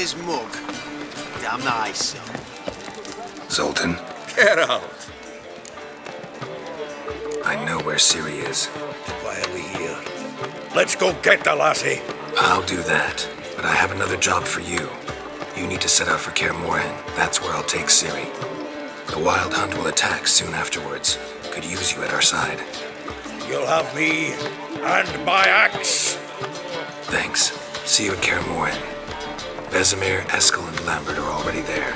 his mug. Damn nice. Zoltan, Get out. I know where Ciri is. Why are we here? Let's go get the lassie. I'll do that, but I have another job for you. You need to set out for Kaer Morhen. That's where I'll take Ciri. The Wild Hunt will attack soon afterwards. Could use you at our side. You'll have me and my axe. Thanks. See you at Kaer Morhen. Vesemir, Eskel, and Lambert are already there.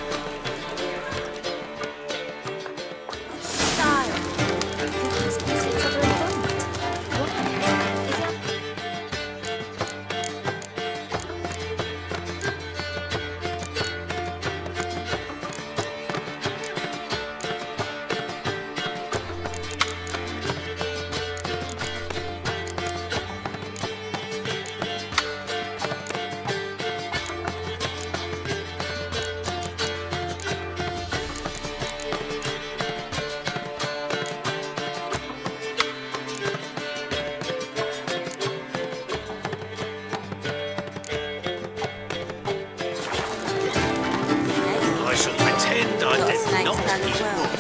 I shall pretend I did not eat his mug.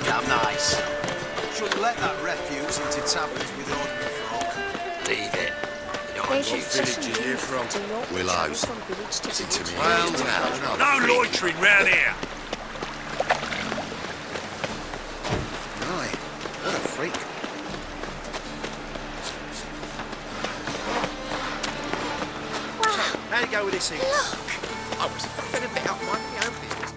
Damn nice. Shouldn't let that refuse into taverns with ordinary folk. Leave it. You know what village are you from? Willows. Listen to me. Well, No loitering round here. Right. What a freak. Wow. How do you go with this thing? I was feeling a bit up my own business.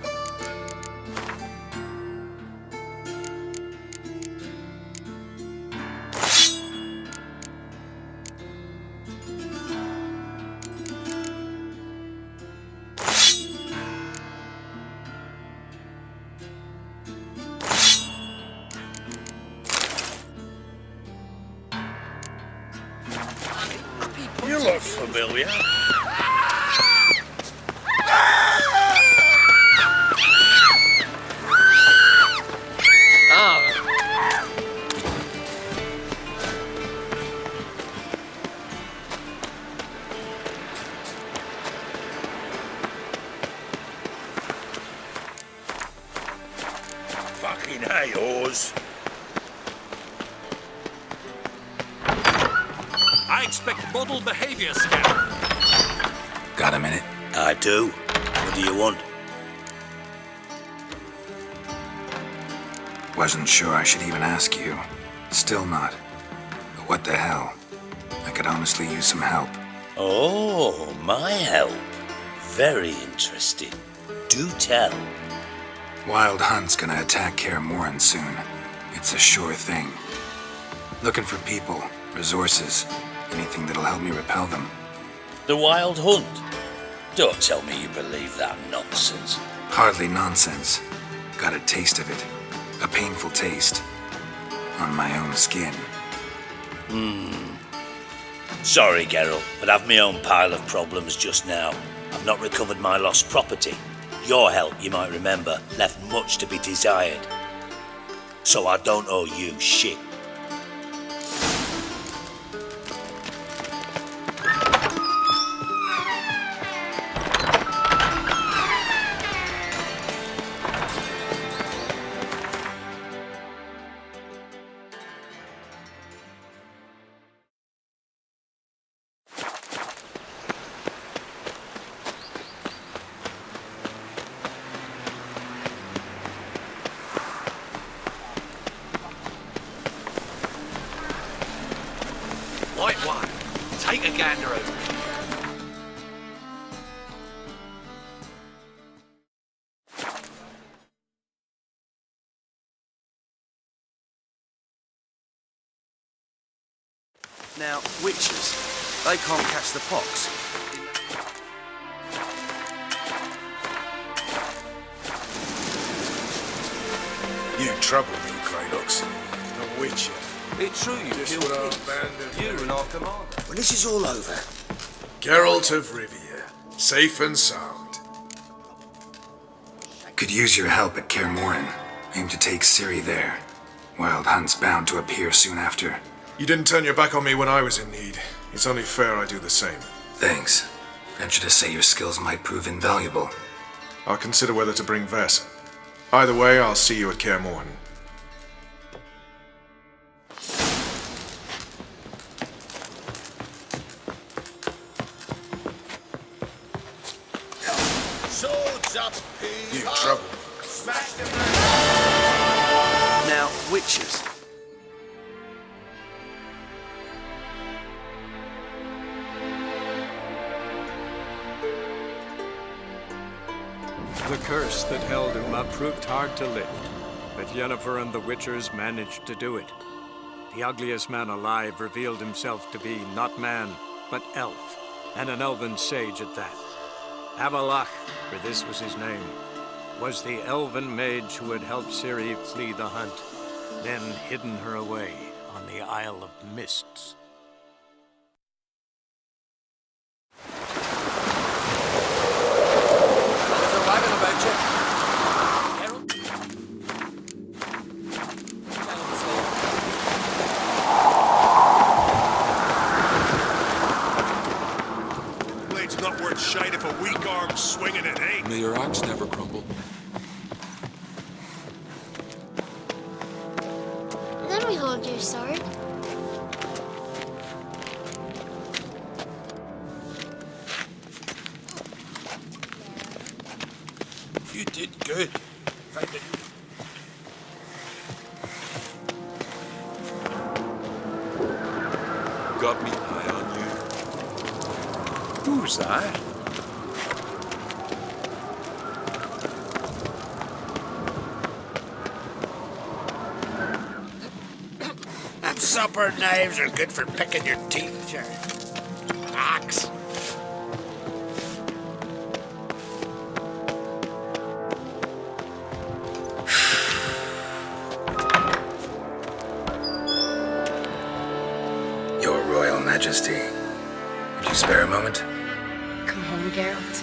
You look familiar. Fucking hey, Oz. I expect model behavior scan. Got a minute? I do. What do you want? Wasn't sure I should even ask you. Still not. But what the hell? I could honestly use some help. Oh, my help. Very interesting. Do tell. Wild Hunt's gonna attack Kaer Morhen soon. It's a sure thing. Looking for people, resources, anything that'll help me repel them. The Wild Hunt? Don't tell me you believe that nonsense. Hardly nonsense. Got a taste of it. A painful taste. On my own skin. Sorry, Geralt, but I've my own pile of problems just now. I've not recovered my lost property. Your help, you might remember, left much to be desired. So I don't owe you shit. White one. Take a gander over. Now, witches, they can't catch the pox. You trouble me, Kratos. A witcher. It's true you Just killed what our us. band of You and our commander. When this is all over, Geralt of Rivia, safe and sound. Could use your help at Kaer Morhen. Aim to take Ciri there. Wild Hunt's bound to appear soon after. You didn't turn your back on me when I was in need. It's only fair I do the same. Thanks. Venture to say your skills might prove invaluable. I'll consider whether to bring Vess. Either way, I'll see you at Kaer Morhen. Swords up, You trouble. Smash them. Now, witches. The curse that held Uma proved hard to lift, but Yennefer and the Witchers managed to do it. The ugliest man alive revealed himself to be not man, but elf, and an elven sage at that. Avalach, for this was his name, was the elven mage who had helped Ciri flee the hunt, then hidden her away on the Isle of Mists. Blade's not worth shite if a weak arm's swinging it, eh? May your axe never crumble. Let me hold your sword. You did good. Find it. Got me eye on you. Who's that? Them supper knives are good for picking your teeth, your axe. Your Royal Majesty. Would you spare a moment? Come home, Geralt.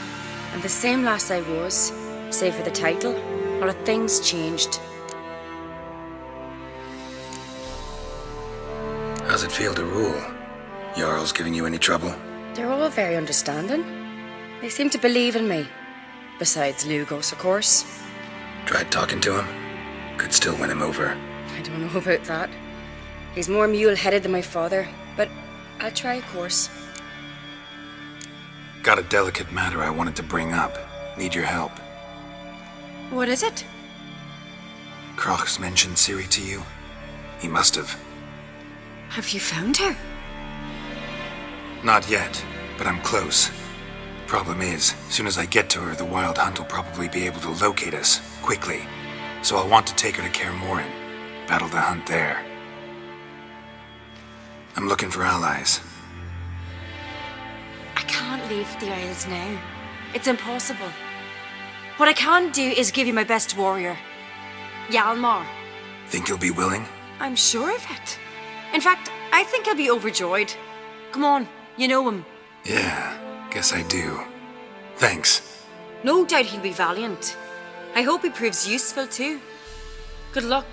I'm the same lass I was, save for the title. A lot of things changed. How's it feel to rule? Jarl's giving you any trouble? They're all very understanding. They seem to believe in me. Besides Lugos, of course. Tried talking to him? Could still win him over. I don't know about that. He's more mule-headed than my father, but I'll try, of course. Got a delicate matter I wanted to bring up. Need your help. What is it? Crach's mentioned Ciri to you? He must have. Have you found her? Not yet, but I'm close. Problem is, as soon as I get to her, the Wild Hunt will probably be able to locate us, quickly. So I'll want to take her to Kaer Morhen. Battle the hunt there. I'm looking for allies. I can't leave the Isles now. It's impossible. What I can do is give you my best warrior, Hjalmar. Think you'll be willing? I'm sure of it. In fact, I think he'll be overjoyed. Come on, you know him. Yeah, guess I do. Thanks. No doubt he'll be valiant. I hope he proves useful too. Good luck.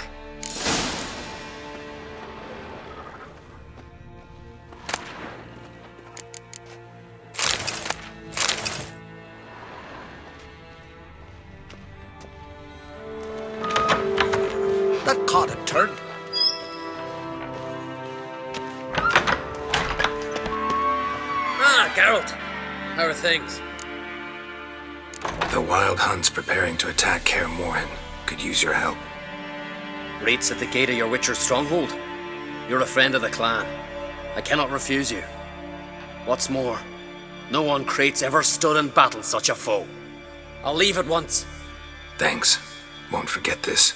That caught a turn. Ah, Geralt. How are things? The Wild Hunt's preparing to attack Kaer Morhen. Could use your help. Raid's at the gate of your Witcher's stronghold. You're a friend of the clan. I cannot refuse you. What's more, no one Krait's ever stood in battle such a foe. I'll leave at once. Thanks. Won't forget this.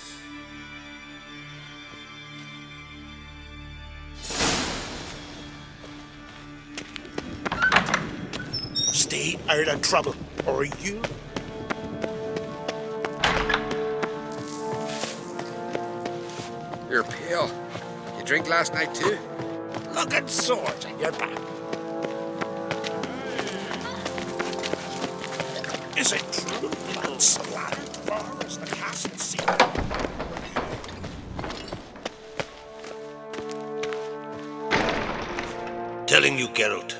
Stay out of trouble, or you... You're pale. You drink last night too? Look at swords on your back. Is it true blood splattered far as the castle sea? Telling you, Geralt,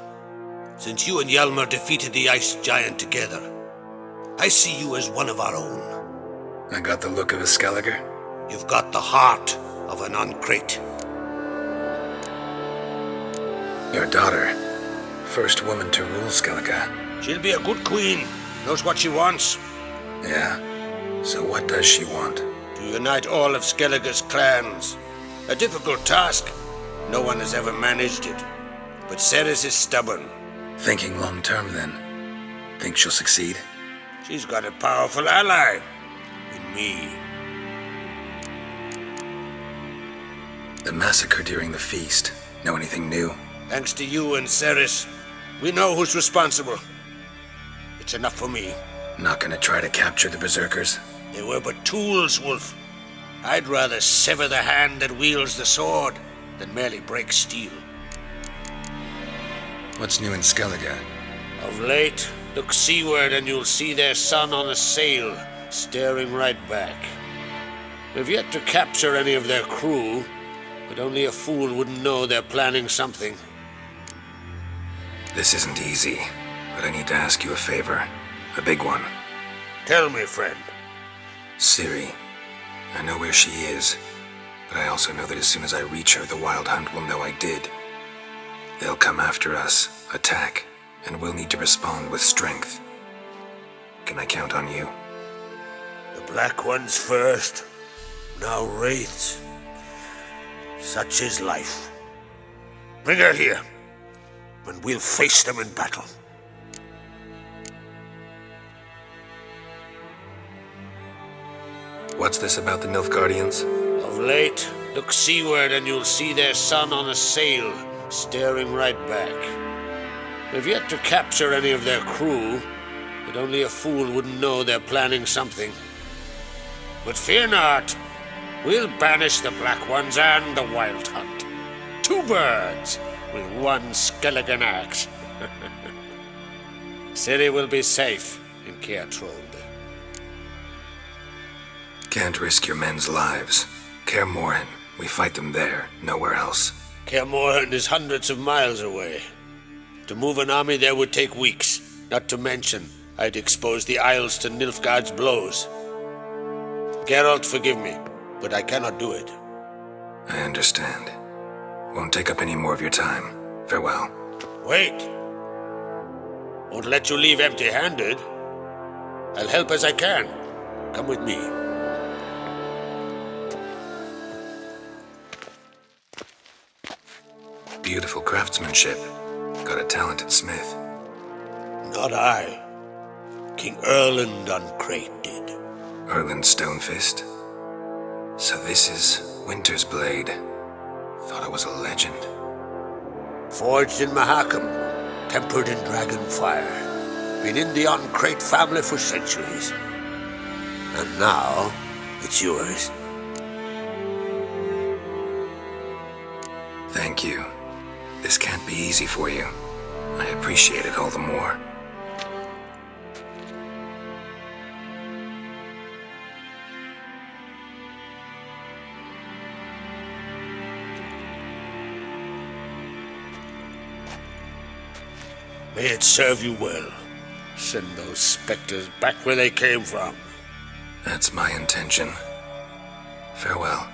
Since you and Hjalmar defeated the ice giant together, I see you as one of our own. I got the look of a Skelliger? You've got the heart of an Uncrate. Your daughter, first woman to rule Skellige. She'll be a good queen, knows what she wants. Yeah? So what does she want? To unite all of Skellige's clans. A difficult task. No one has ever managed it. But Ceres is stubborn. Thinking long term, then? Think she'll succeed? She's got a powerful ally. In me. The massacre during the feast. Know anything new? Thanks to you and Ceres, we know who's responsible. It's enough for me. Not gonna try to capture the Berserkers? They were but tools, Wolf. I'd rather sever the hand that wields the sword than merely break steel. What's new in Skellige? Of late, look seaward and you'll see their sun on a sail, staring right back. We've yet to capture any of their crew, but only a fool wouldn't know they're planning something. This isn't easy, but I need to ask you a favor. A big one. Tell me, friend. Ciri. I know where she is, but I also know that as soon as I reach her, the Wild Hunt will know I did. They'll come after us, attack, and we'll need to respond with strength. Can I count on you? The Black Ones first, now Wraiths. Such is life. Bring her here, and we'll face them in battle. What's this about the Nilfgaardians? Of late, look seaward and you'll see their sun on a sail, staring right back. We've yet to capture any of their crew, but only a fool wouldn't know they're planning something. But fear not, we'll banish the Black Ones and the Wild Hunt. 2 birds with 1 Skelligen axe. Ciri will be safe in Keatrold. Can't risk your men's lives. Kaer Morhen, we fight them there, nowhere else. Kaer Morhen is hundreds of miles away. To move an army there would take weeks, not to mention I'd expose the Isles to Nilfgaard's blows. Geralt, forgive me, but I cannot do it. I understand. Won't take up any more of your time. Farewell. Wait! Won't let you leave empty-handed. I'll help as I can. Come with me. Beautiful craftsmanship. Got a talented smith. Not I. King Erland Uncrate did. Erland Stonefist? So this is Winter's Blade. Thought it was a legend. Forged in Mahakam, tempered in dragon fire. Been in the Uncrate family for centuries. And now, it's yours. Thank you. This can't be easy for you. I appreciate it all the more. May it serve you well. Send those specters back where they came from. That's my intention. Farewell.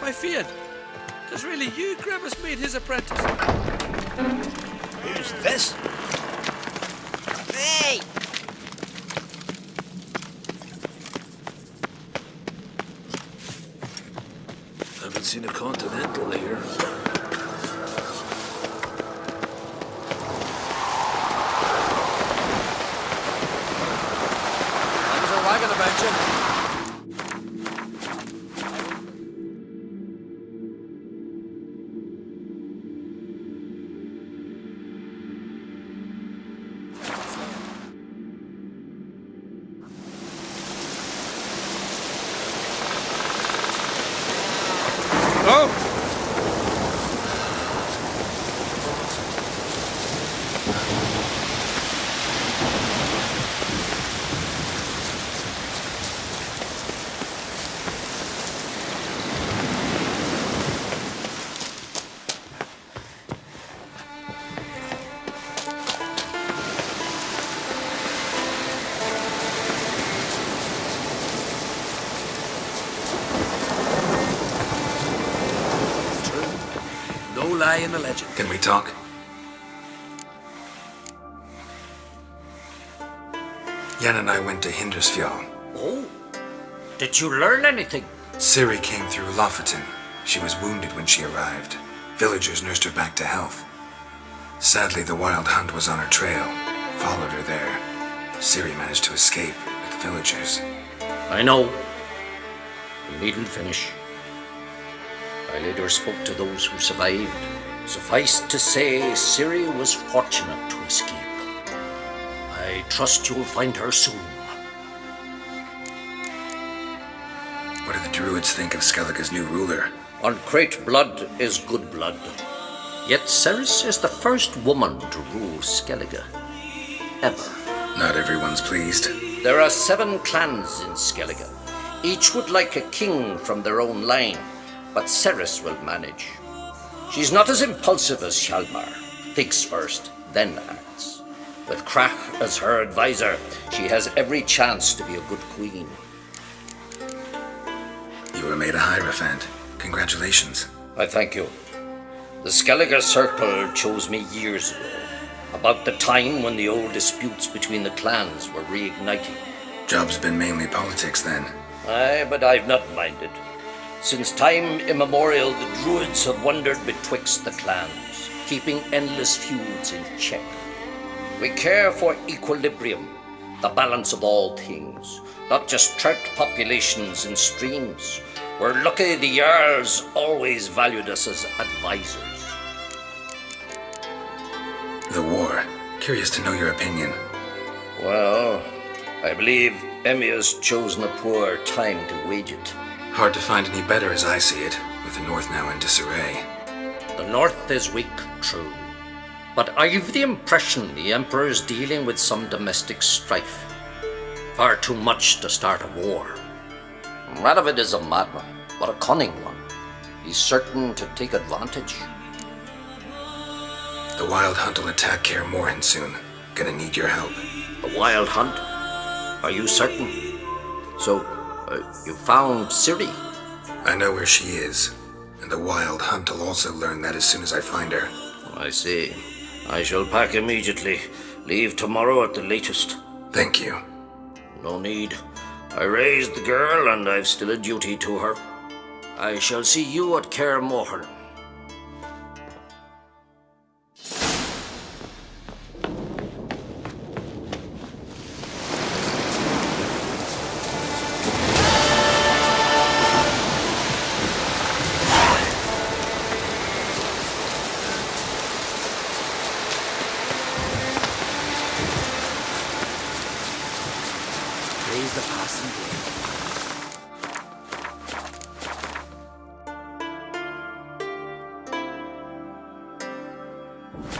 I feared. 'Twas really you Gravis made his apprentice. Who's this? Hey! Haven't seen a Continental here. lie in the legend. Can we talk? Jan and I went to Hindersfjall. Oh? Did you learn anything? Ciri came through Lofoten. She was wounded when she arrived. Villagers nursed her back to health. Sadly, the Wild Hunt was on her trail. Followed her there. Ciri managed to escape with the villagers. I know. You needn't finish. I later spoke to those who survived. Suffice to say, Ciri was fortunate to escape. I trust you'll find her soon. What do the druids think of Skellige's new ruler? Uncrate blood is good blood. Yet Ceres is the first woman to rule Skellige. Ever. Not everyone's pleased. There are 7 clans in Skellige. Each would like a king from their own line, but Ceres will manage. She's not as impulsive as Hjalmar. Thinks first, then acts. With Krach as her advisor, she has every chance to be a good queen. You were made a Hierophant. Congratulations. I thank you. The Skellige Circle chose me years ago, about the time when the old disputes between the clans were reigniting. Job's been mainly politics then. Aye, but I've not minded. Since time immemorial, the druids have wandered betwixt the clans, keeping endless feuds in check. We care for equilibrium, the balance of all things, not just trout populations and streams. We're lucky the Jarls always valued us as advisors. The war. Curious to know your opinion. Well, I believe Emmia's chosen a poor time to wage it. Hard to find any better as I see it, with the North now in disarray. The North is weak, true. But I've the impression the Emperor's dealing with some domestic strife. Far too much to start a war. Radovid is a madman, but a cunning one. He's certain to take advantage. The Wild Hunt will attack Kaer Morhen soon. Gonna need your help. The Wild Hunt? Are you certain? So, you found Ciri? I know where she is, and the Wild Hunt will also learn that as soon as I find her. I see. I shall pack immediately. Leave tomorrow at the latest. Thank you. No need. I raised the girl, and I've still a duty to her. I shall see you at Kaer Morhen. Raise the passing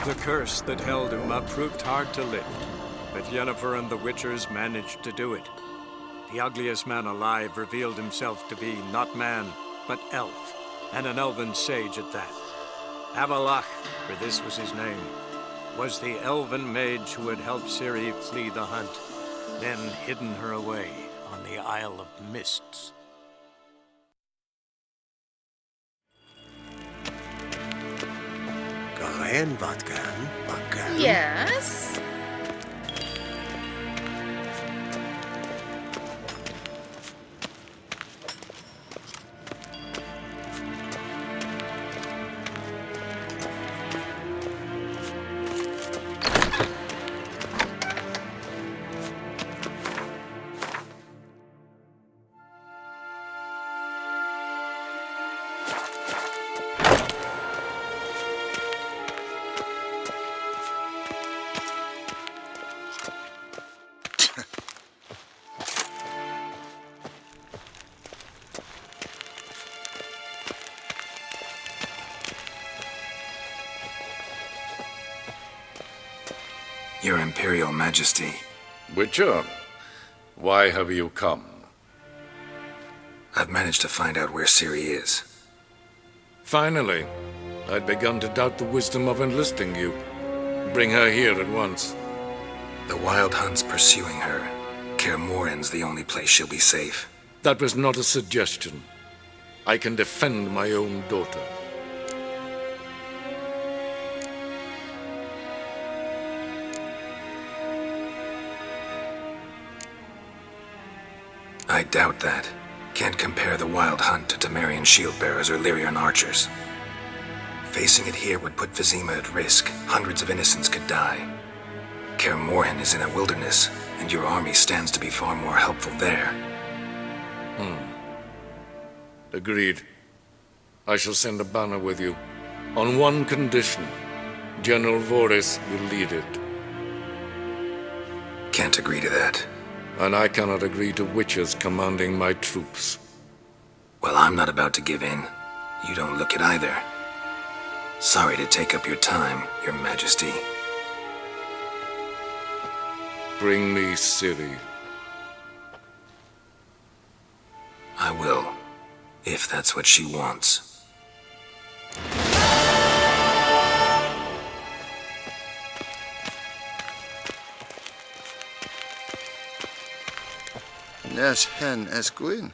The curse that held Uma proved hard to lift, but Yennefer and the Witchers managed to do it. The ugliest man alive revealed himself to be not man, but elf, and an elven sage at that. Avalach, for this was his name, was the elven mage who had helped Ciri flee the hunt, then hidden her away on the Isle of Mists. Yes? Your Imperial Majesty. Witcher, why have you come? I've managed to find out where Ciri is. Finally. I'd begun to doubt the wisdom of enlisting you. Bring her here at once. The Wild Hunt's pursuing her. Kaer Morhen's the only place she'll be safe. That was not a suggestion. I can defend my own daughter. I doubt that. Can't compare the Wild Hunt to Temerian shield-bearers or Lyrian archers. Facing it here would put Vizima at risk. Hundreds of innocents could die. Kaer Morhen is in a wilderness, and your army stands to be far more helpful there. Agreed. I shall send a banner with you. On one condition. General Voris will lead it. Can't agree to that. And I cannot agree to witches commanding my troops. Well, I'm not about to give in. You don't look it either. Sorry to take up your time, Your Majesty. Bring me Ciri. I will, if that's what she wants. Nes hen esgwyn.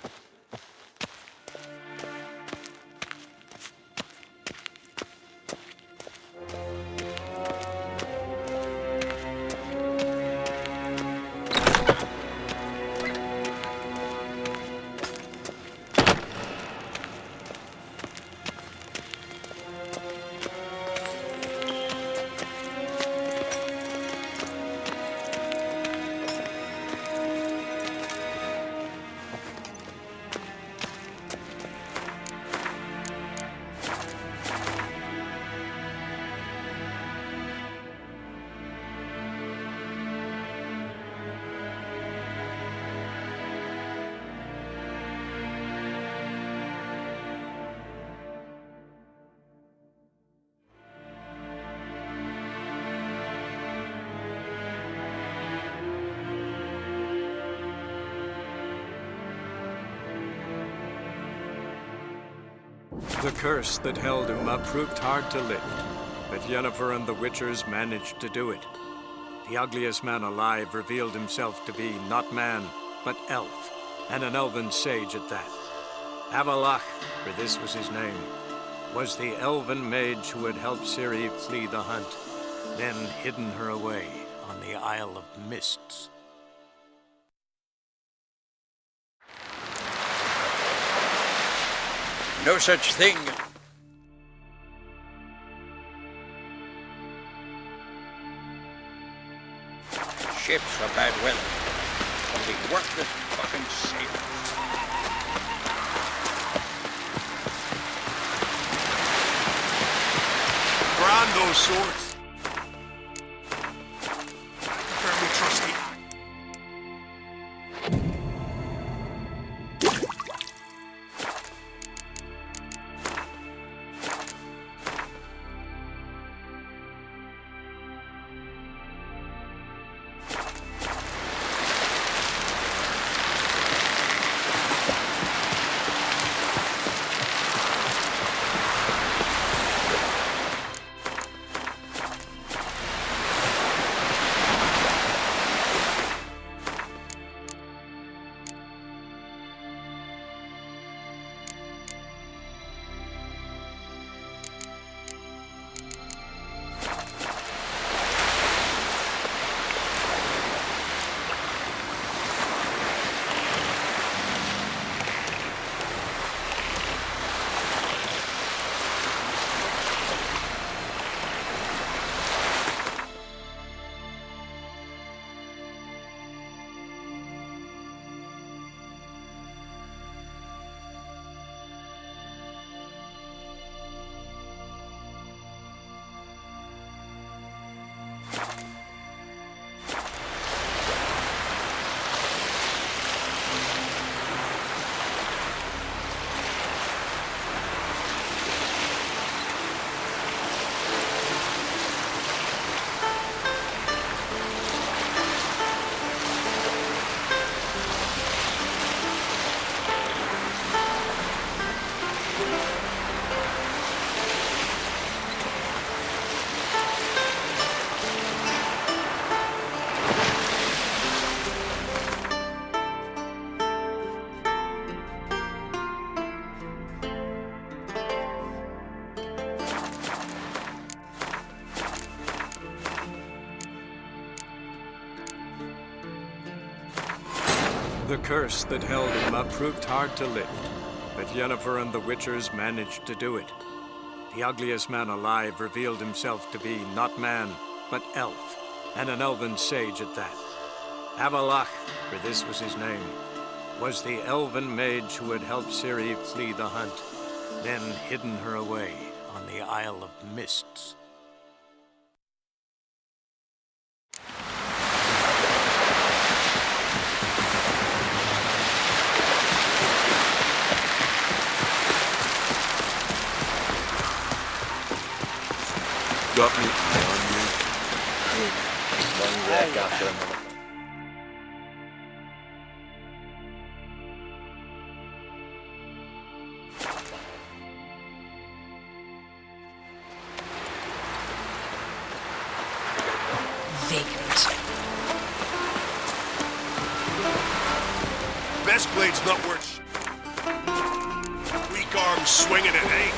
The curse that held Uma proved hard to lift, but Yennefer and the Witchers managed to do it. The ugliest man alive revealed himself to be not man, but elf, and an elven sage at that. Avalach, for this was his name, was the elven mage who had helped Ciri flee the hunt, then hidden her away on the Isle of Mists. No such thing. Ships are bad weather. Only worthless fucking sailors. Brand those swords. Firmly trusty. The curse that held him proved hard to lift, but Yennefer and the Witchers managed to do it. The ugliest man alive revealed himself to be not man, but elf, and an elven sage at that. Avalach, for this was his name, was the elven mage who had helped Ciri flee the hunt, then hidden her away on the Isle of Mists. Got me on you. One wreck after another. Vagrant. Best blade's not worth. Weak arms swinging it, eh?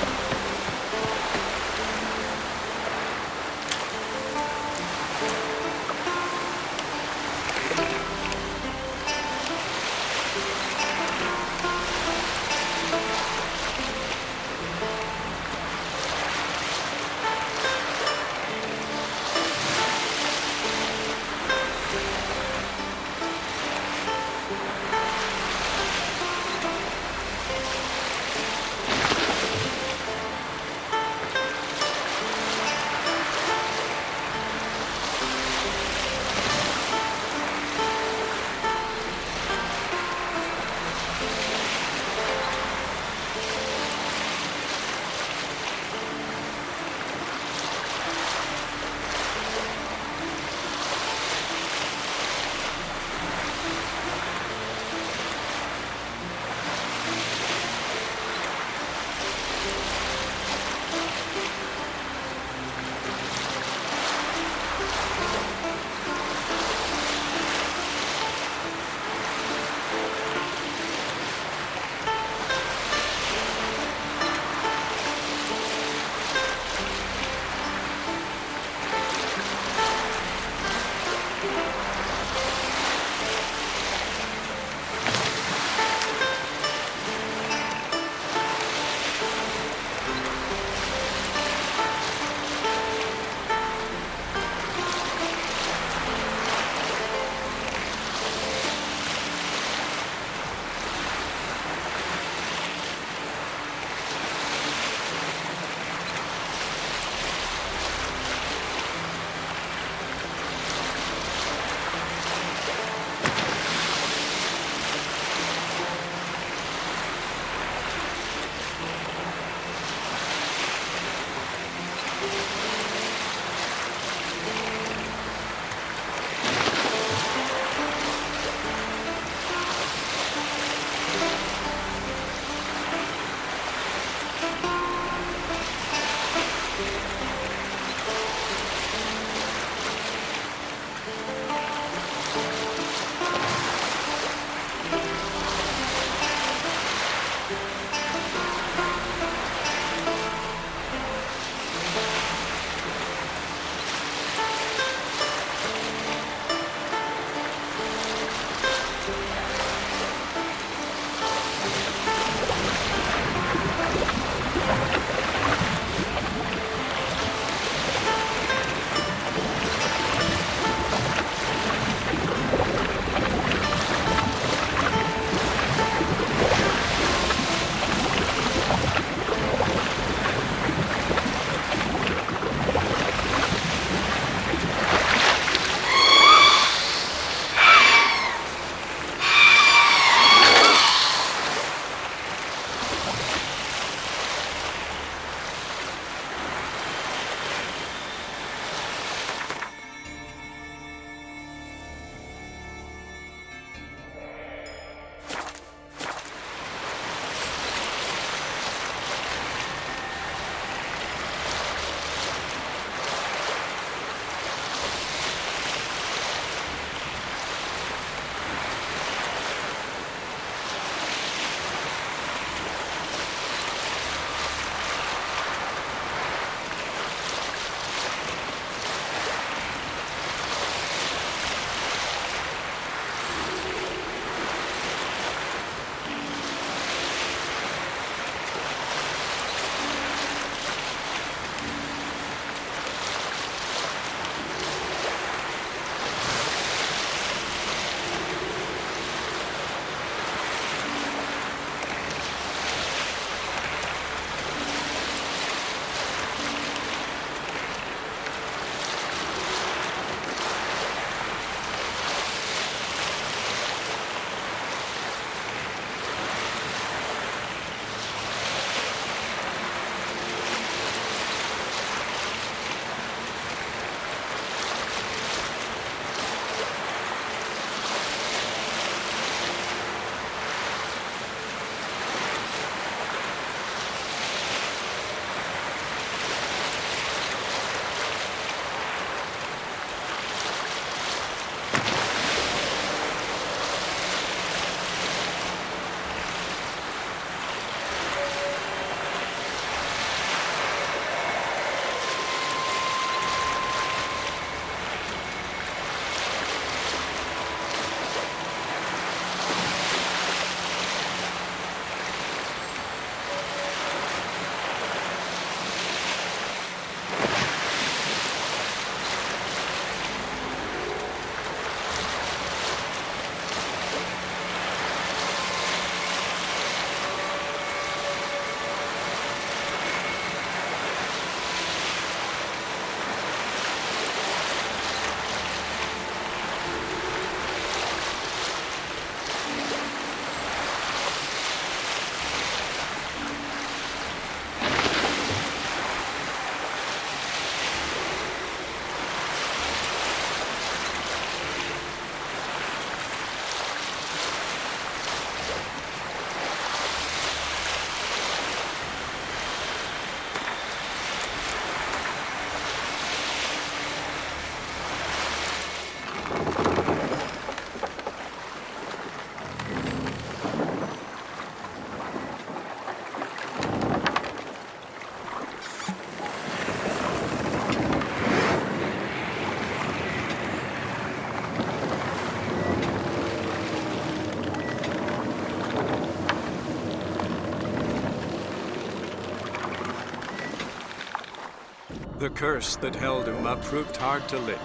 The curse that held Uma proved hard to lift,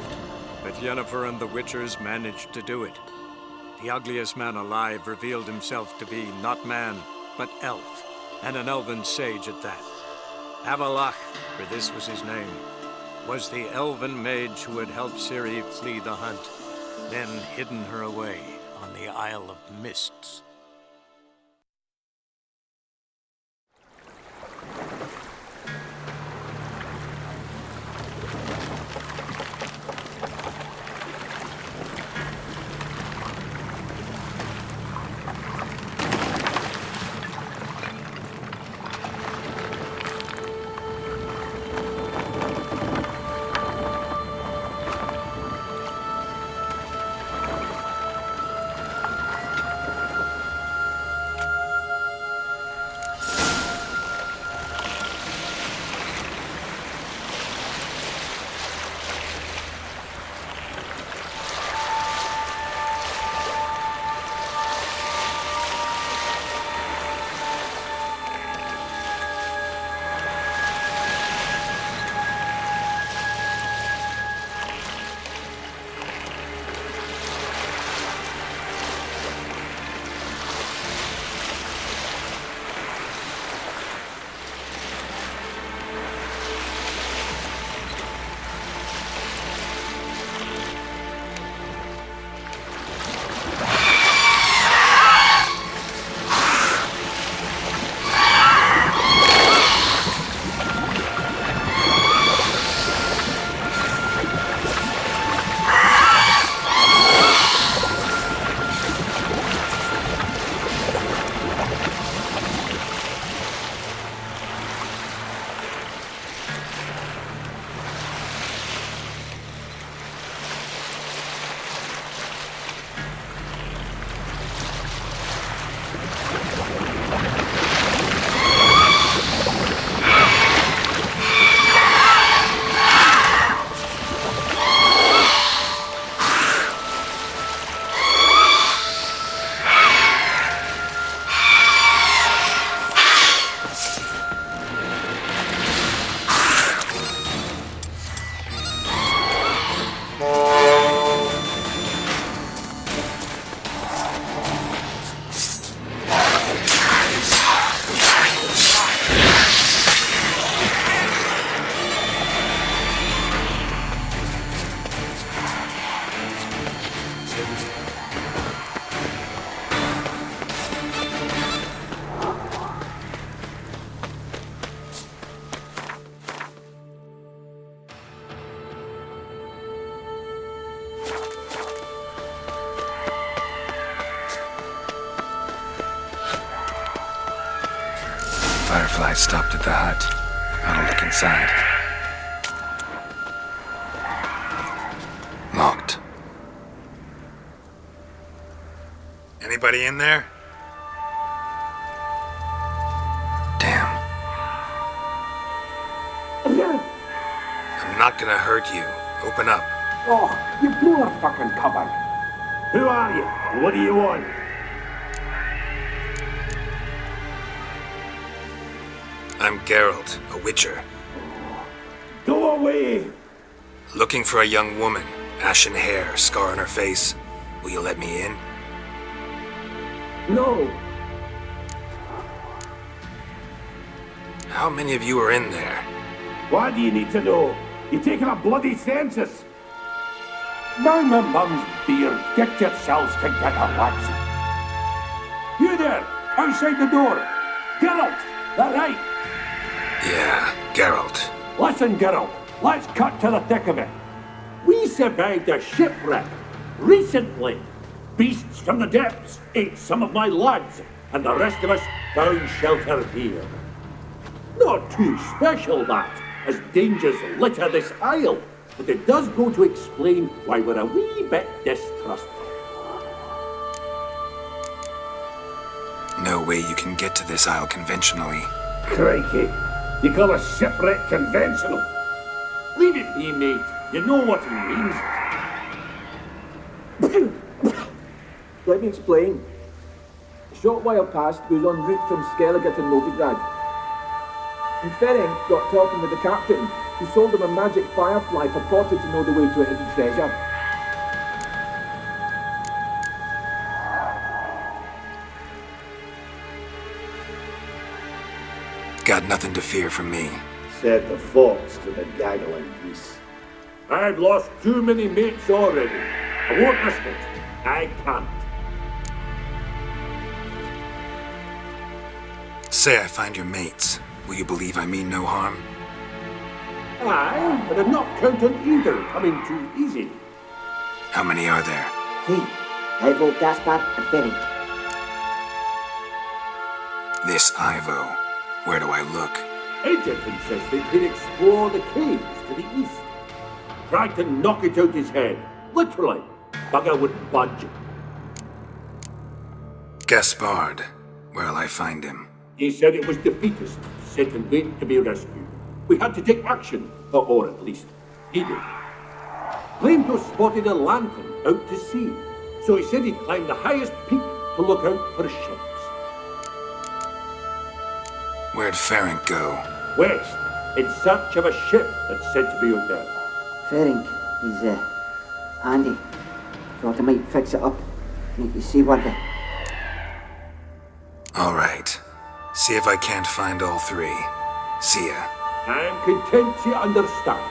but Yennefer and the Witchers managed to do it. The ugliest man alive revealed himself to be not man, but elf, and an elven sage at that. Avalach, for this was his name, was the elven mage who had helped Ciri flee the hunt, then hidden her away on the Isle of Mists. Firefly stopped at the hut. I'll look inside. Locked. Anybody in there? Damn. I'm not gonna hurt you. Open up. Oh, you blew a fucking cover. Who are you? What do you want? I'm Geralt, a witcher. Go away! Looking for a young woman. Ashen hair, scar on her face. Will you let me in? No. How many of you are in there? Why do you need to know? You're taking a bloody census. Mind my mum's beard. Get yourselves together, lads. You there, outside the door. Geralt, that right? Yeah, Geralt. Listen, Geralt, let's cut to the thick of it. We survived a shipwreck recently. Beasts from the depths ate some of my lads, and the rest of us found shelter here. Not too special, that, as dangers litter this isle, but it does go to explain why we're a wee bit distrustful. No way you can get to this isle conventionally. Crikey, you call a shipwreck conventional? Leave it be, mate. You know what he means. Let me explain. A short while past, we was en route from Skellige to Novigrad. And Ferenc got talking with the captain, who sold him a magic firefly purported to know the way to a hidden treasure. Got nothing to fear from me. Said the fox to the gaggling geese. I've lost too many mates already. I won't risk it. I can't. Say I find your mates. Will you believe I mean no harm? Aye, but I'm not counting either coming too easy. How many are there? 3. Ivo, Gaspar, and Ferenc. This Ivo. Where do I look? Agent insisted he'd explore the caves to the east. Tried to knock it out his head. Literally. Bugger wouldn't budge. Gaspard. Where'll I find him? He said it was defeatist, set and wait to be rescued. We had to take action, or at least he did. Claimed to have spotted a lantern out to sea, so he said he'd climb the highest peak to look out for ships. Where'd Ferenc go? West, in search of a ship that's said to be out there. Ferenc, he's handy. Thought I might fix it up, make you seaworthy. All right. See if I can't find all 3. See ya. I'm content to understand.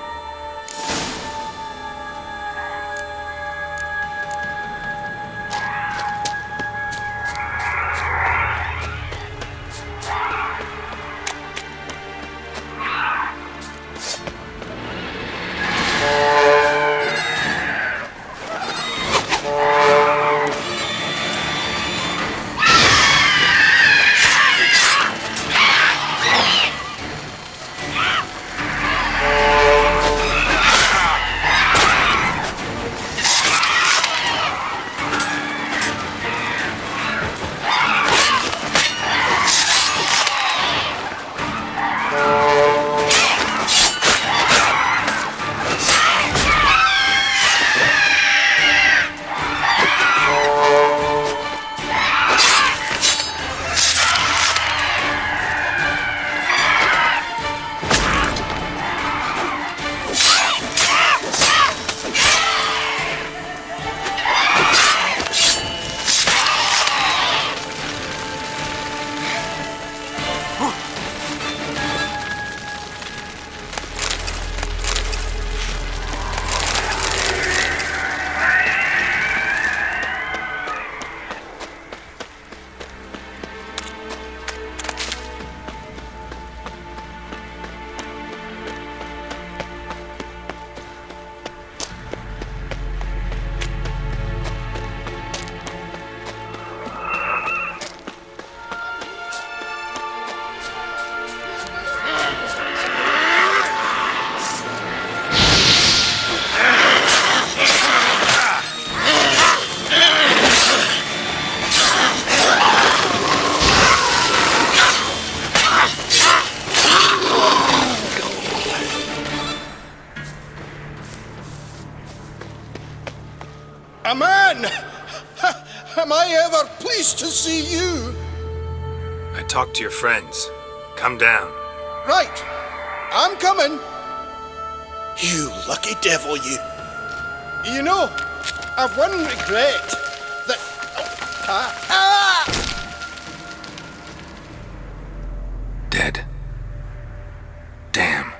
A man! Am I ever pleased to see you? I talked to your friends. Come down. Right. I'm coming. You lucky devil, you. You know, I've one regret. That... Dead. Damn.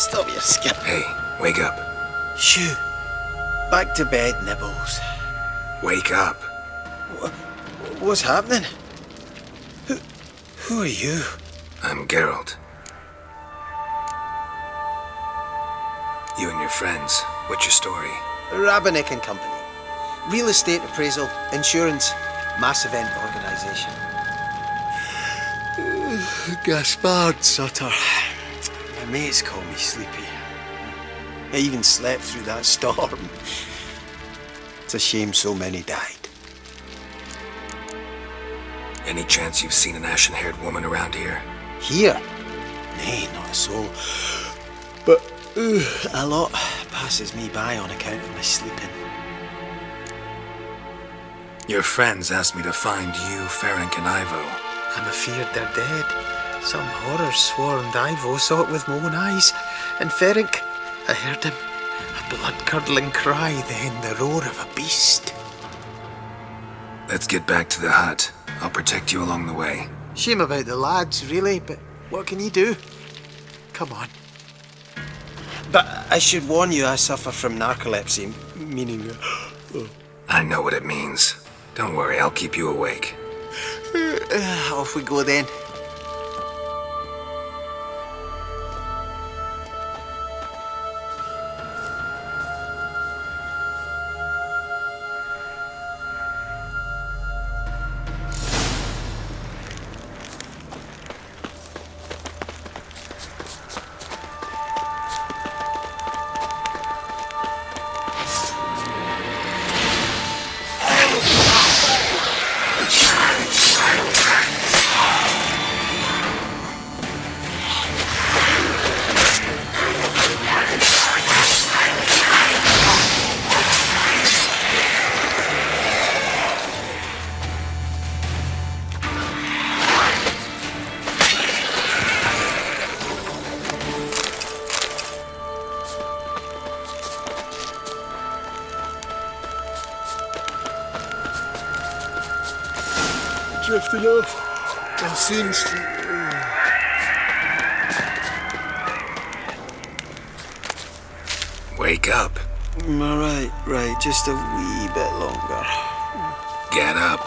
Stop your skip. Hey, wake up. Shoo. Back to bed, Nibbles. Wake up. What's happening? Who are you? I'm Geralt. You and your friends, what's your story? Rabbinick and Company. Real estate appraisal, insurance, mass event organisation. Gaspard Sutter. My mates call me Sleepy. I even slept through that storm. It's a shame so many died. Any chance you've seen an ashen-haired woman around here? Here? Nay, not a soul. But a lot passes me by on account of my sleeping. Your friends asked me to find you, Ferenc, and Ivo. I'm afeard they're dead. Some horror swarmed Ivo, saw it with my own eyes. And Ferenc, I heard him. A blood-curdling cry, then the roar of a beast. Let's get back to the hut. I'll protect you along the way. Shame about the lads, really, but what can you do? Come on. But I should warn you, I suffer from narcolepsy, meaning... I know what it means. Don't worry, I'll keep you awake. Off we go then. Drifting off. That seems to... Wake up. Right, just a wee bit longer. Get up.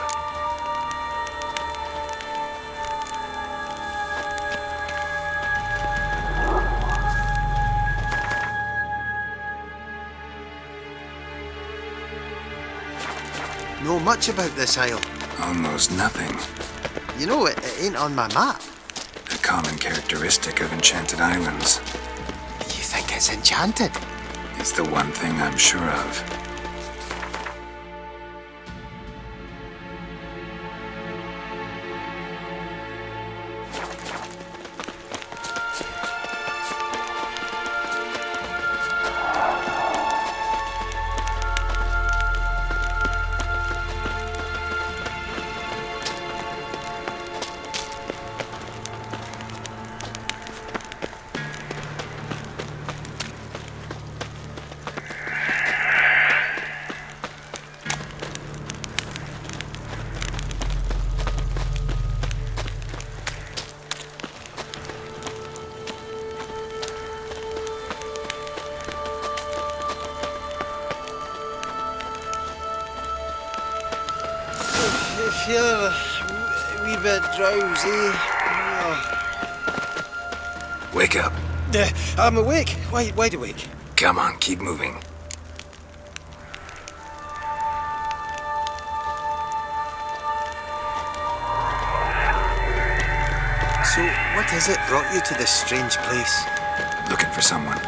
Know much about this isle? Almost nothing. You know, it ain't on my map. A common characteristic of enchanted islands. You think it's enchanted? It's the one thing I'm sure of. I feel a wee bit drowsy. Wake up. I'm awake. Wide awake. Come on, keep moving. So, what is it brought you to this strange place? Looking for someone.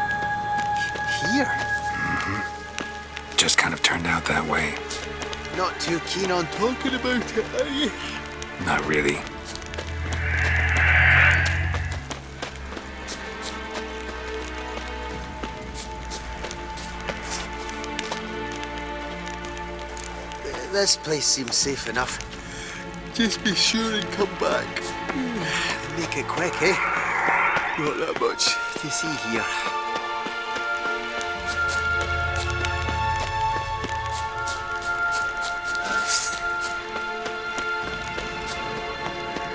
Here? Mm-hmm. Just kind of turned out that way. Not too keen on talking about it, are you? Not really. This place seems safe enough. Just be sure and come back. Make it quick, eh? Not that much to see here.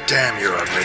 Damn, you're ugly.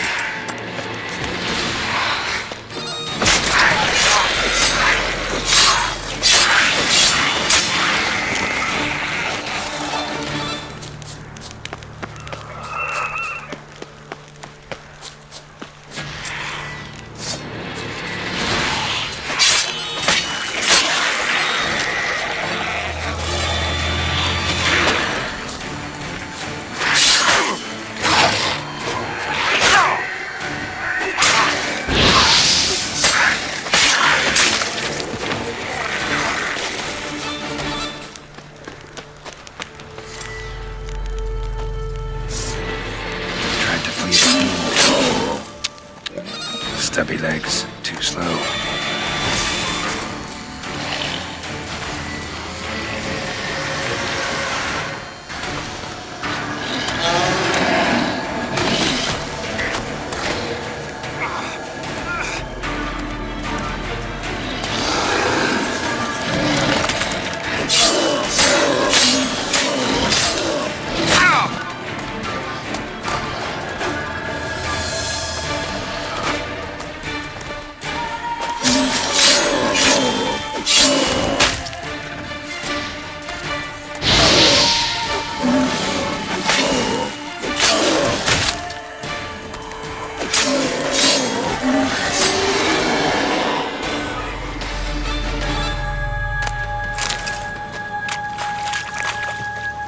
Sorry, legs. Too slow.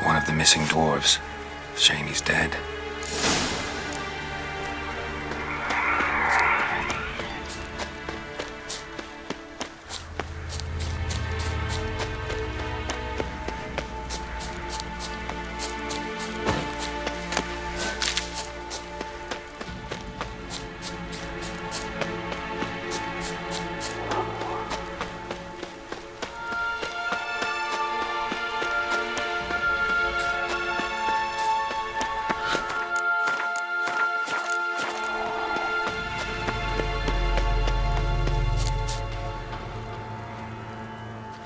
One of the missing dwarves. Shame he's dead.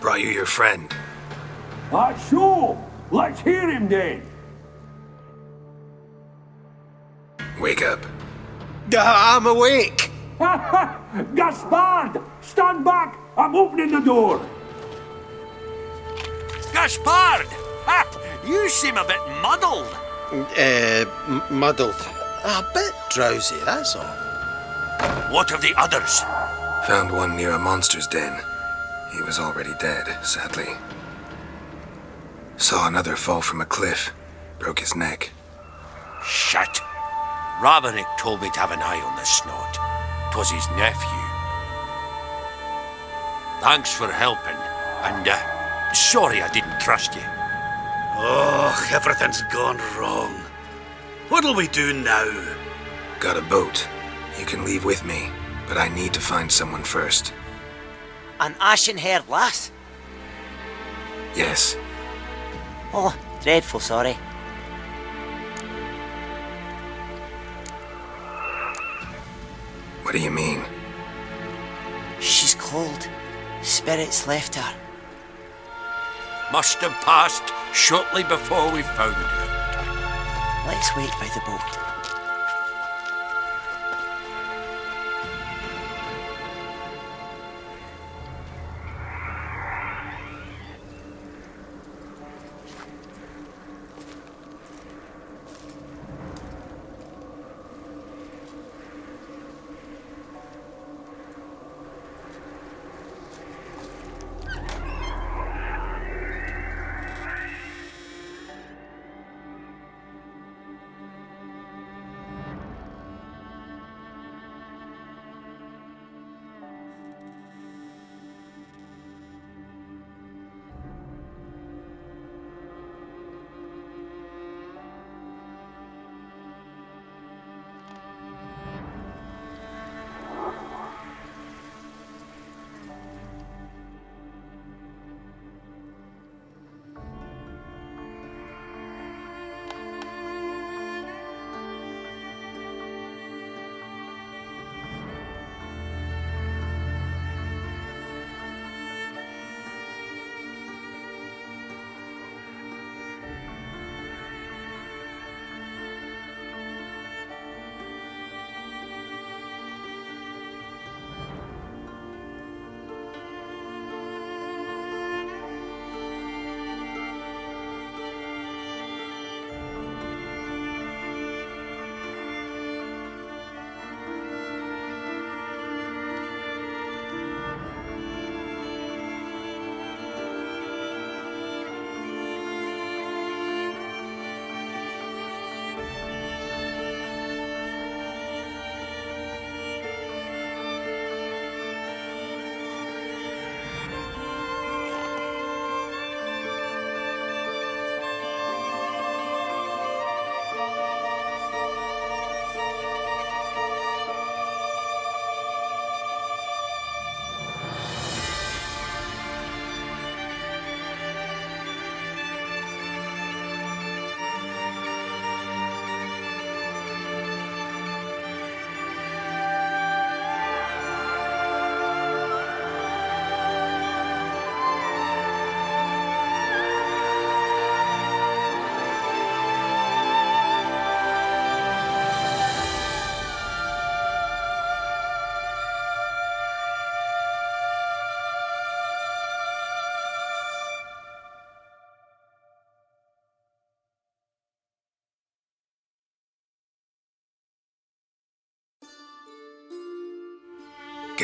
Brought you your friend. Sure. Let's hear him then. Wake up. I'm awake. Gaspard! Stand back! I'm opening the door. Gaspard! Ha! You seem a bit muddled. Muddled. A bit drowsy, that's all. What of the others? Found one near a monster's den. He was already dead, sadly. Saw another fall from a cliff. Broke his neck. Shit. Roderick told me to have an eye on the snot. 'Twas his nephew. Thanks for helping, and sorry I didn't trust you. Oh, everything's gone wrong. What'll we do now? Got a boat. You can leave with me, but I need to find someone first. An ashen-haired lass? Yes. Oh, dreadful sorry. What do you mean? She's cold. Spirits left her. Must have passed shortly before we found her. Let's wait by the boat.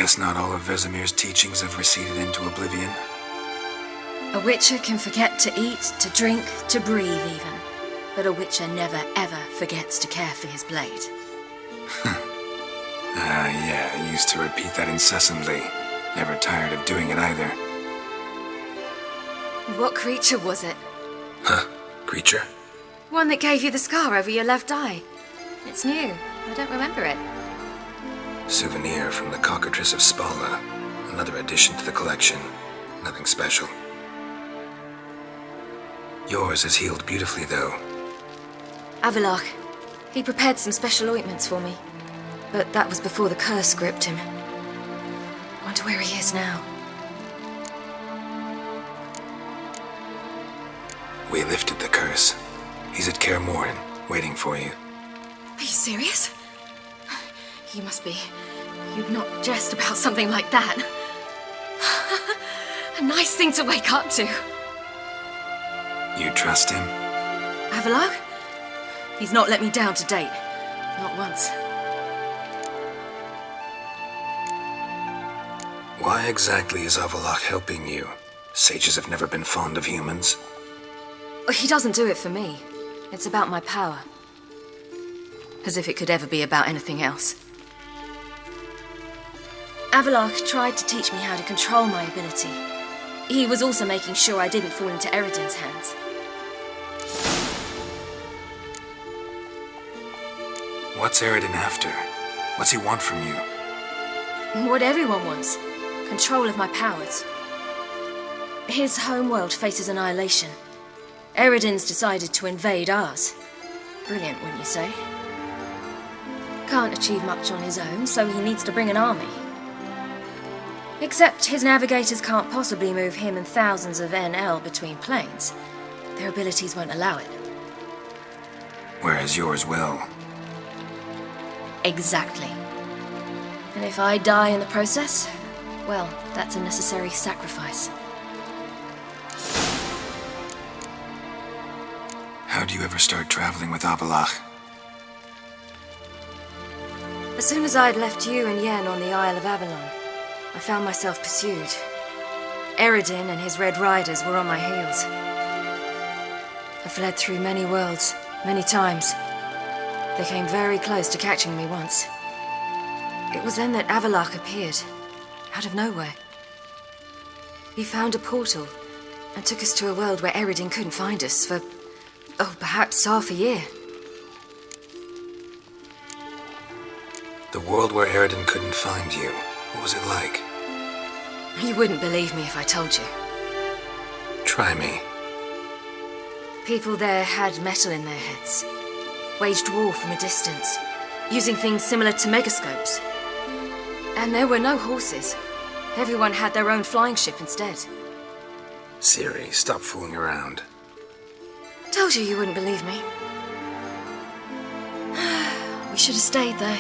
Guess not all of Vesemir's teachings have receded into oblivion. A witcher can forget to eat, to drink, to breathe even. But a witcher never ever forgets to care for his blade. Yeah, I used to repeat that incessantly. Never tired of doing it either. What creature was it? Huh? Creature? One that gave you the scar over your left eye. It's new. I don't remember it. Souvenir from the Cockatrice of Spala. Another addition to the collection. Nothing special. Yours has healed beautifully, though. Avalach. He prepared some special ointments for me. But that was before the curse gripped him. Wonder where he is now. We lifted the curse. He's at Kaer Morhen, waiting for you. Are you serious? You must be. You'd not jest about something like that. A nice thing to wake up to. You trust him? Avalach? He's not let me down to date. Not once. Why exactly is Avalach helping you? Sages have never been fond of humans. He doesn't do it for me. It's about my power. As if it could ever be about anything else. Avalach tried to teach me how to control my ability. He was also making sure I didn't fall into Eredin's hands. What's Eredin after? What's he want from you? What everyone wants. Control of my powers. His homeworld faces annihilation. Eredin's decided to invade ours. Brilliant, wouldn't you say? Can't achieve much on his own, so he needs to bring an army. Except his navigators can't possibly move him and thousands of NL between planes. Their abilities won't allow it. Whereas yours will. Exactly. And if I die in the process, well, that's a necessary sacrifice. How do you ever start traveling with Avalach? As soon as I'd left you and Yen on the Isle of Avalon, I found myself pursued. Eredin and his Red Riders were on my heels. I fled through many worlds, many times. They came very close to catching me once. It was then that Avalach appeared, out of nowhere. He found a portal and took us to a world where Eredin couldn't find us for, perhaps half a year. The world where Eredin couldn't find you. What was it like? You wouldn't believe me if I told you. Try me. People there had metal in their heads. Waged war from a distance, using things similar to megascopes. And there were no horses. Everyone had their own flying ship instead. Ciri, stop fooling around. Told you wouldn't believe me. We should have stayed there.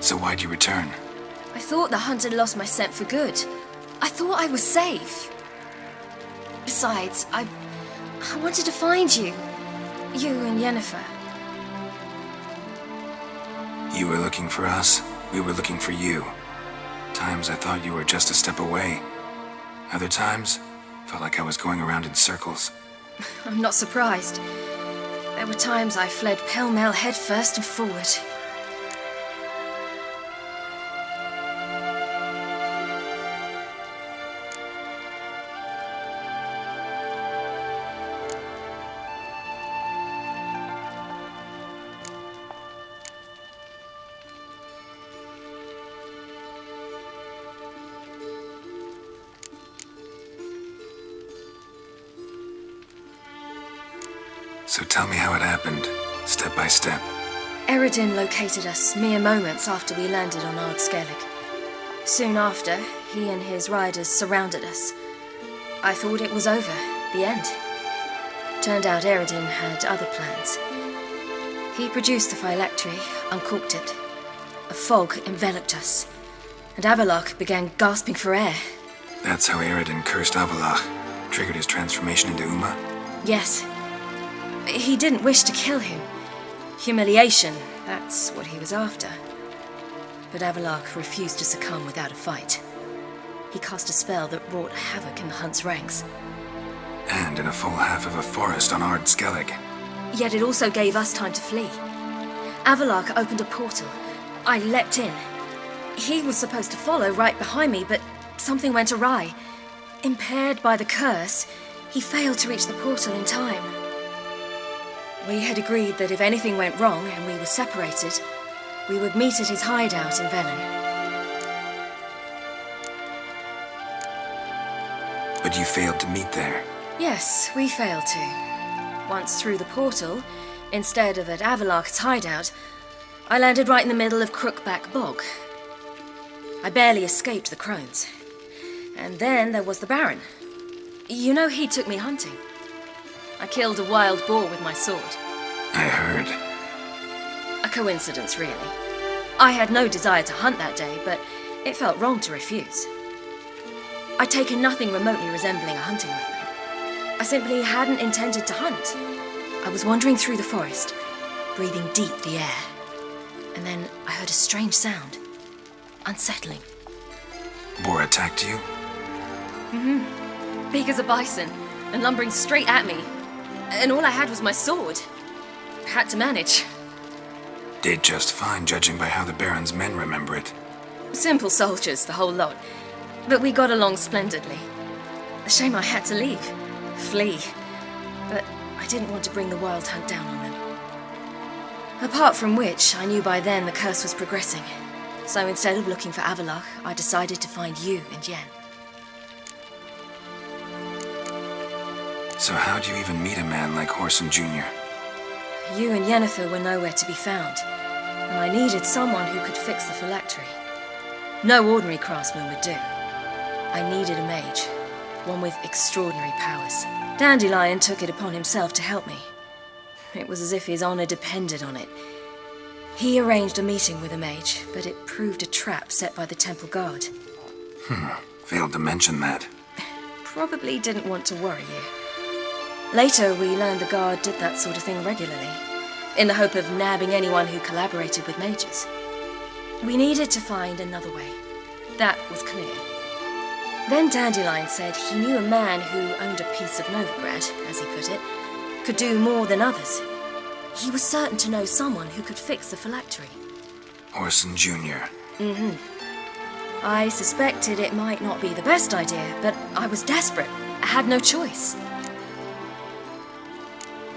So why'd you return? I thought the hunt had lost my scent for good. I thought I was safe. Besides, I wanted to find you. You and Yennefer. You were looking for us, we were looking for you. Times I thought you were just a step away. Other times, felt like I was going around in circles. I'm not surprised. There were times I fled pell-mell head first and forward. So tell me how it happened, step by step. Eredin located us mere moments after we landed on Ard Skellig. Soon after, he and his riders surrounded us. I thought it was over, the end. Turned out Eredin had other plans. He produced the phylactery, uncorked it. A fog enveloped us, and Avalach began gasping for air. That's how Eredin cursed Avalach, triggered his transformation into Uma? Yes. He didn't wish to kill him. Humiliation, That's what he was after. But Avalok refused to succumb without a fight. He cast a spell that wrought havoc in the hunt's ranks. And in a full half of a forest on Ard Skellig. Yet it also gave us time to flee. Avalok opened a portal. I leapt in. He was supposed to follow right behind me, but something went awry. Impaired by the curse, he failed to reach the portal in time. We had agreed that if anything went wrong and we were separated, we would meet at his hideout in Velen. But you failed to meet there. Yes, we failed to. Once through the portal, instead of at Avalok's hideout, I landed right in the middle of Crookback Bog. I barely escaped the crones. And then there was the Baron. You know, he took me hunting. I killed a wild boar with my sword. I heard. A coincidence, really. I had no desire to hunt that day, but it felt wrong to refuse. I'd taken nothing remotely resembling a hunting weapon. I simply hadn't intended to hunt. I was wandering through the forest, breathing deep the air. And then I heard a strange sound. Unsettling. Boar attacked you? Big as a bison, and lumbering straight at me. And all I had was my sword. Had to manage. Did just fine, judging by how the Baron's men remember it. Simple soldiers, the whole lot. But we got along splendidly. A shame I had to leave. Flee. But I didn't want to bring the wild hunt down on them. Apart from which, I knew by then the curse was progressing. So instead of looking for Avalok, I decided to find you and Yen. So how'd you even meet a man like Horson Jr.? You and Yennefer were nowhere to be found, and I needed someone who could fix the phylactery. No ordinary craftsman would do. I needed a mage, one with extraordinary powers. Dandelion took it upon himself to help me. It was as if his honor depended on it. He arranged a meeting with a mage, but it proved a trap set by the temple guard. Failed to mention that. Probably didn't want to worry you. Later, we learned the guard did that sort of thing regularly, in the hope of nabbing anyone who collaborated with mages. We needed to find another way. That was clear. Then Dandelion said he knew a man who owned a piece of Novigrad, as he put it, could do more than others. He was certain to know someone who could fix the phylactery. Horson Jr. I suspected it might not be the best idea, but I was desperate. I had no choice.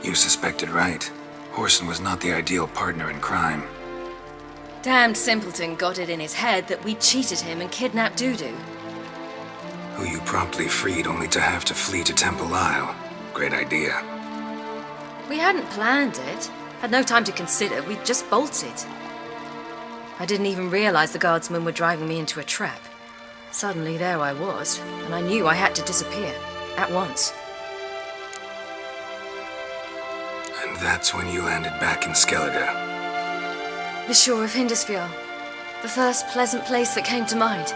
You suspected right. Horson was not the ideal partner in crime. Damned simpleton got it in his head that we cheated him and kidnapped Dudu. Who you promptly freed only to have to flee to Temple Isle. Great idea. We hadn't planned it. Had no time to consider. We just bolted. I didn't even realize the guardsmen were driving me into a trap. Suddenly there I was, and I knew I had to disappear. At once. And that's when you landed back in Skellige. The shore of Hindisfjord. The first pleasant place that came to mind.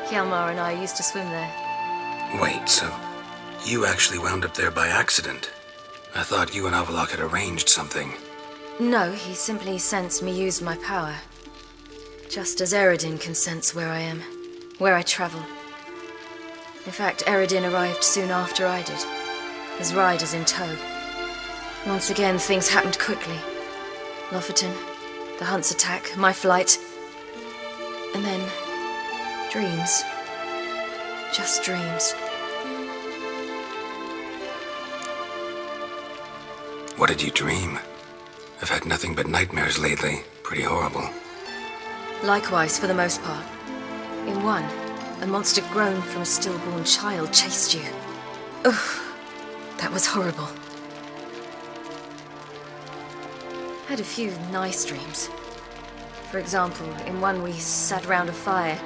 Hjalmar and I used to swim there. Wait, so you actually wound up there by accident? I thought you and Avalok had arranged something. No, he simply sensed me use my power. Just as Eredin can sense where I am, where I travel. In fact, Eredin arrived soon after I did, his riders in tow. Once again, things happened quickly. Lofoten, the hunt's attack, my flight. And then, dreams. Just dreams. What did you dream? I've had nothing but nightmares lately. Pretty horrible. Likewise, for the most part. In one, a monster grown from a stillborn child chased you. Ugh, that was horrible. Had a few nice dreams. For example, in one we sat around a fire,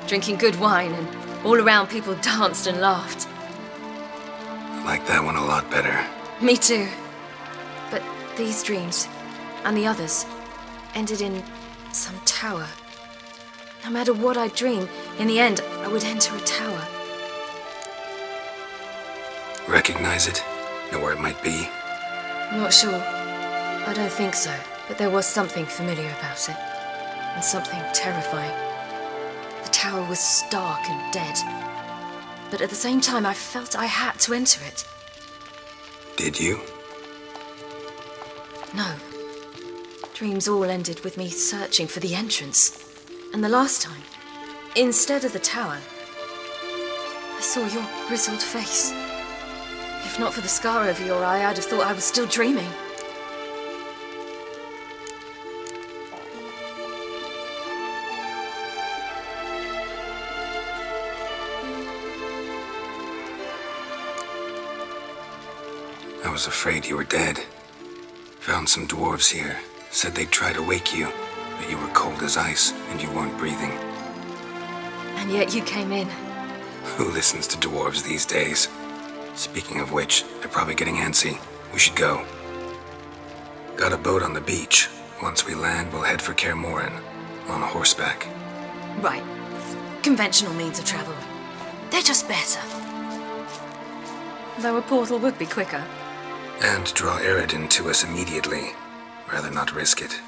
drinking good wine, and all around people danced and laughed. I like that one a lot better. Me too. But these dreams, and the others, ended in some tower. No matter what I dream, in the end, I would enter a tower. Recognize it? Know where it might be? I'm not sure. I don't think so. But there was something familiar about it, and something terrifying. The tower was stark and dead, but at the same time I felt I had to enter it. Did you? No. Dreams all ended with me searching for the entrance. And the last time, instead of the tower, I saw your grizzled face. If not for the scar over your eye, I'd have thought I was still dreaming. I was afraid you were dead. Found some dwarves here. Said they'd try to wake you, but you were cold as ice and you weren't breathing. And yet you came in. Who listens to dwarves these days? Speaking of which, they're probably getting antsy. We should go. Got a boat on the beach. Once we land, we'll head for Kaer Morhen, on horseback. Right. Conventional means of travel. They're just better. Though a portal would be quicker. And draw Eredin to us immediately. Rather not risk it.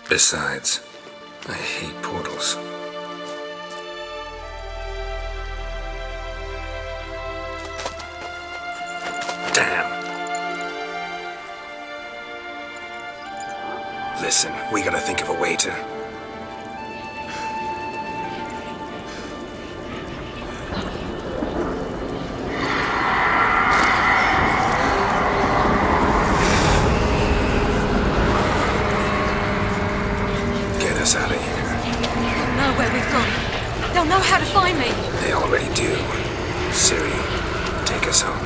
Besides, I hate portals. Damn. Listen, we gotta think of a way to... Get us out of here. They'll know where we've gone. They'll know how to find me. They already do. Ciri, take us home.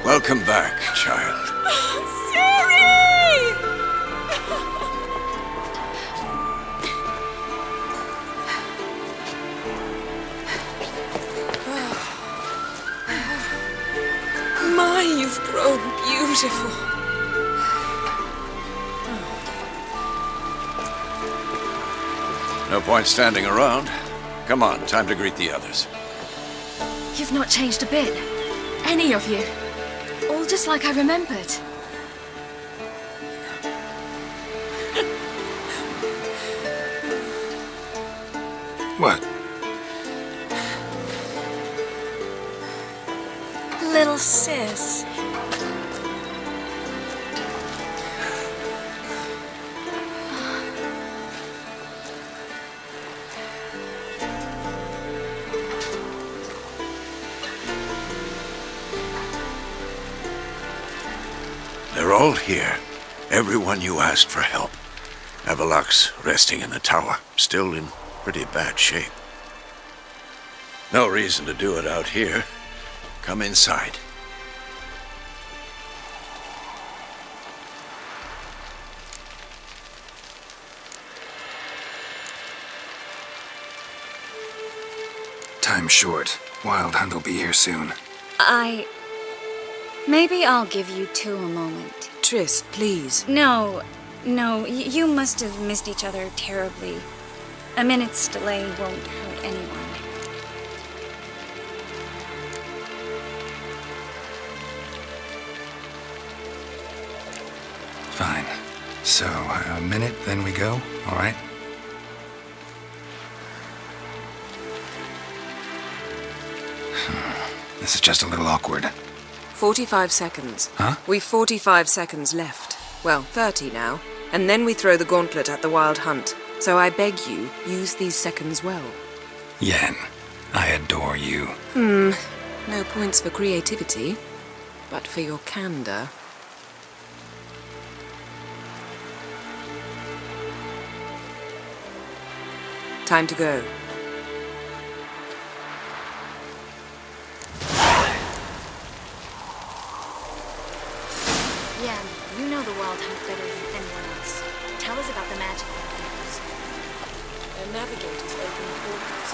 Welcome back, child. Ciri! My, you've grown beautiful. No point standing around. Come on, time to greet the others. You've not changed a bit. Any of you. All just like I remembered. What? Little sis. They're all here. Everyone you asked for help. Avalok's resting in the tower, still in pretty bad shape. No reason to do it out here. Come inside. Time's short. Wild Hunt will be here soon. Maybe I'll give you two a moment. Triss, please. No, you must have missed each other terribly. A minute's delay won't hurt anyone. Fine. So, a minute, then we go, all right? This is just a little awkward. 45 seconds. Huh? We've 45 seconds left. Well, 30 now. And then we throw the gauntlet at the Wild Hunt. So I beg you, use these seconds well. Yen, I adore you. No points for creativity, but for your candor. Time to go. Yeah, you know the Wild Hunt better than anyone else. Tell us about the magic they use. Their navigators open portals.